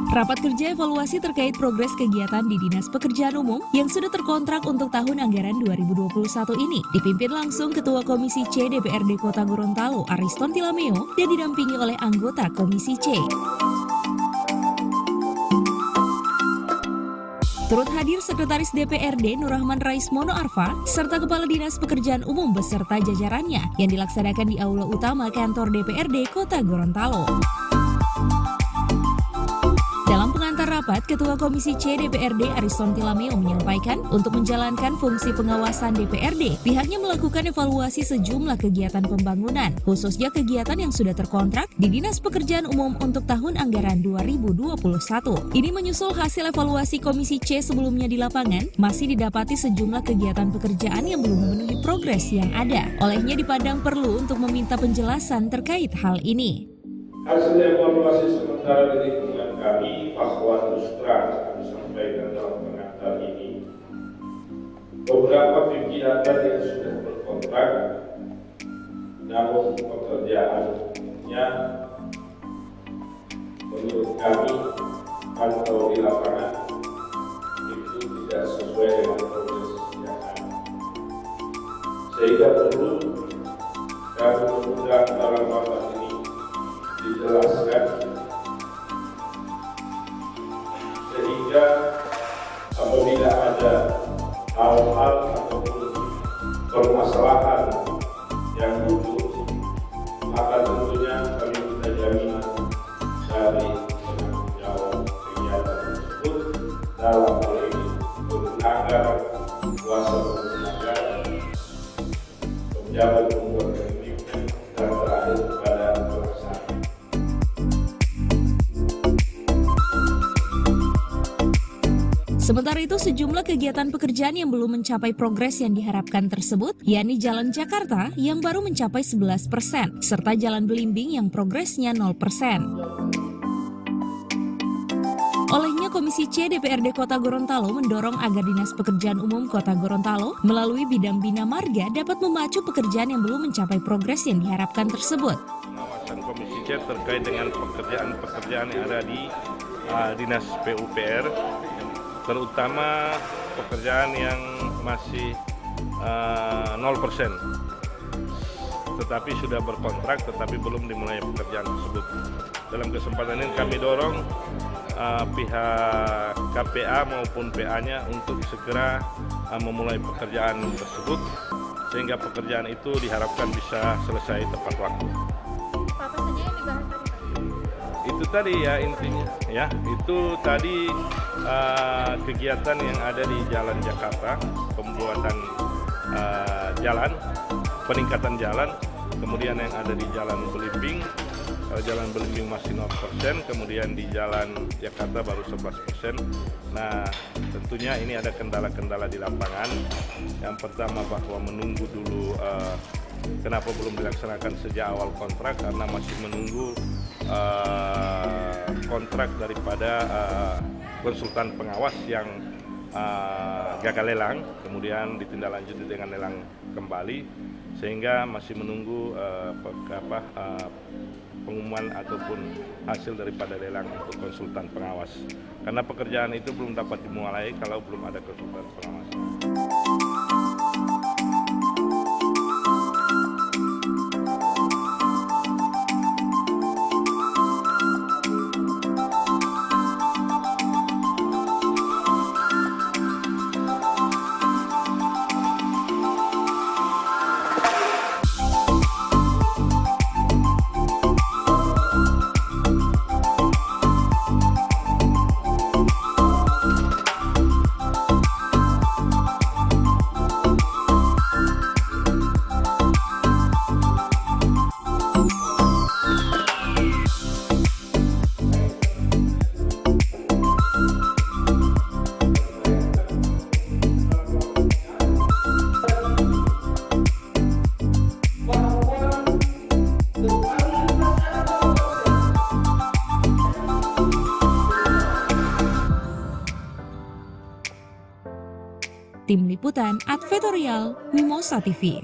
Rapat kerja evaluasi terkait progres kegiatan di Dinas Pekerjaan Umum yang sudah terkontrak untuk tahun anggaran 2021 ini dipimpin langsung Ketua Komisi C DPRD Kota Gorontalo Ariston Tilameo dan didampingi oleh anggota Komisi C. Turut hadir Sekretaris DPRD Nurrahman Raismono Arfa serta Kepala Dinas Pekerjaan Umum beserta jajarannya yang dilaksanakan di Aula Utama Kantor DPRD Kota Gorontalo. Dalam pengantar rapat, Ketua Komisi C DPRD Ariston Tilameo menyampaikan untuk menjalankan fungsi pengawasan DPRD, pihaknya melakukan evaluasi sejumlah kegiatan pembangunan, khususnya kegiatan yang sudah terkontrak di Dinas Pekerjaan Umum untuk tahun anggaran 2021. Ini menyusul hasil evaluasi Komisi C sebelumnya di lapangan, masih didapati sejumlah kegiatan pekerjaan yang belum memenuhi progres yang ada. Olehnya dipandang perlu untuk meminta penjelasan terkait hal ini. Hasil evaluasi sementara dari lingkungan kami bahwa terus terang kami sampaikan dalam pengantar ini, beberapa kegiatan yang sudah berkontrak namun pekerjaannya menurut kami kalau di lapangan itu tidak sesuai dengan progres yang ada, sehingga perlu kami mengundang dalam rapat ini dijelaskan sehingga apabila ada hal-hal ataupun permasalahan yang muncul, maka tentunya kami minta jaminan dari penanggung jawab kegiatan tersebut dalam hal ini penanggar kuasa penanggar pejabat pembuat komitmen dan terakhir pada pelaksana. Sementara itu, sejumlah kegiatan pekerjaan yang belum mencapai progres yang diharapkan tersebut, yakni Jalan Jakarta yang baru mencapai 11%, serta Jalan Belimbing yang progresnya 0%. Olehnya Komisi C DPRD Kota Gorontalo mendorong agar Dinas Pekerjaan Umum Kota Gorontalo melalui bidang Bina Marga dapat memacu pekerjaan yang belum mencapai progres yang diharapkan tersebut. Pengawasan Komisi C terkait dengan pekerjaan-pekerjaan yang ada di Dinas PUPR, terutama pekerjaan yang masih 0%, tetapi sudah berkontrak tetapi belum dimulai pekerjaan tersebut. Dalam kesempatan ini kami dorong pihak KPA maupun PA-nya untuk segera memulai pekerjaan tersebut sehingga pekerjaan itu diharapkan bisa selesai tepat waktu. Apa saja yang dibahas tadi, Pak? Itu tadi ya intinya ya, itu tadi kegiatan yang ada di Jalan Jakarta, pembuatan jalan, peningkatan jalan, kemudian yang ada di Jalan Belimbing, Jalan Belimbing masih 0%, kemudian di Jalan Jakarta baru 11%. Nah, tentunya ini ada kendala-kendala di lapangan. Yang pertama bahwa menunggu dulu kenapa belum dilaksanakan sejak awal kontrak, karena masih menunggu kontrak daripada konsultan pengawas yang gagal lelang, kemudian ditindaklanjuti dengan lelang kembali, sehingga masih menunggu pengumuman ataupun hasil daripada lelang untuk konsultan pengawas. Karena pekerjaan itu belum dapat dimulai kalau belum ada konsultan pengawas. Tim Liputan Advertorial Mimosa TV.